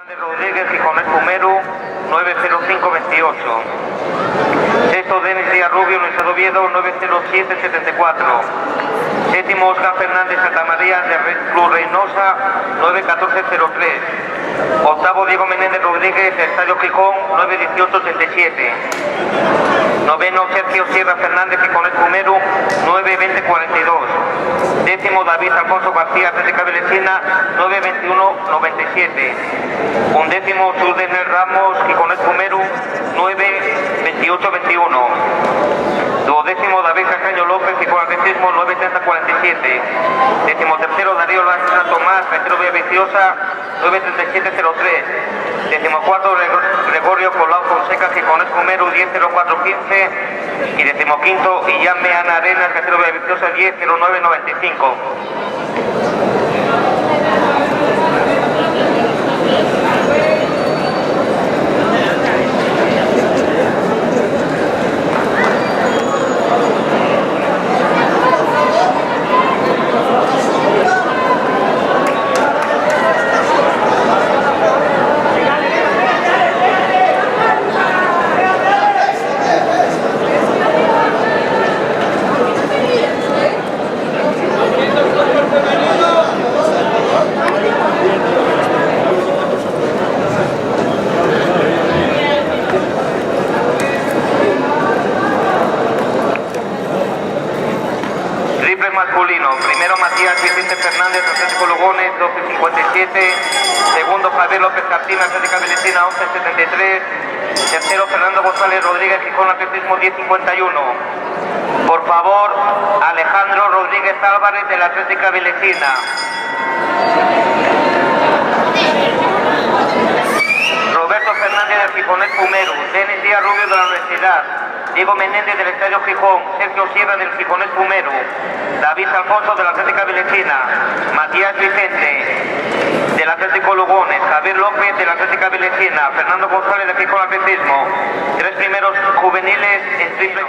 Fernández Rodríguez, Gijón Espumeru, 90528. Sexto, Denis Díaz Rubio, Luis Oviedo, 90774. Séptimo, Oscar Fernández Santa María, de Club Reynosa, 91403. Octavo, Diego Menéndez Rodríguez, Estadio Gijón, 91887. Noveno, Sergio Sierra Fernández, Gijón Espumeru, 92042. Décimo, David Alfonso García, Atlética Belecina, 92197. Undécimo, Sudener Ramos, Gijón Espumeru, 92821. Duodécimo, David Castaño López, Gijón Atletismo, 93047. Décimo tercero, Darío Lanza Tomás, Retiro Villaviciosa, 93703. Décimo cuarto, Gregorio Colau Fonseca, Gijón Espumeru, 100415. Y décimo quinto, Illame Ana Arenas, Retiro Villaviciosa, 100995. Masculino, primero Matías Vicente Fernández, Atlético Lugones, 1257. Segundo, Javier López Cartina, Atlética Belecina, 1173. Tercero, Fernando González Rodríguez, Gijón Atletismo, 1051. Por favor, Alejandro Rodríguez Álvarez, de la Atlética Belecina. Roberto Fernández, del Gijón Espumeru. Denis Díaz Rubio, de la Universidad. Diego Menéndez, del Estadio Gijón. Sergio Sierra, del Gijón Espumeru. David Alfonso, de la Atlética Belecina. Matías Vicente, del Atlético Lugones. Javier López, de la Atlética Belecina. Fernando González, del Gijón Atletismo. Tres primeros juveniles en triple.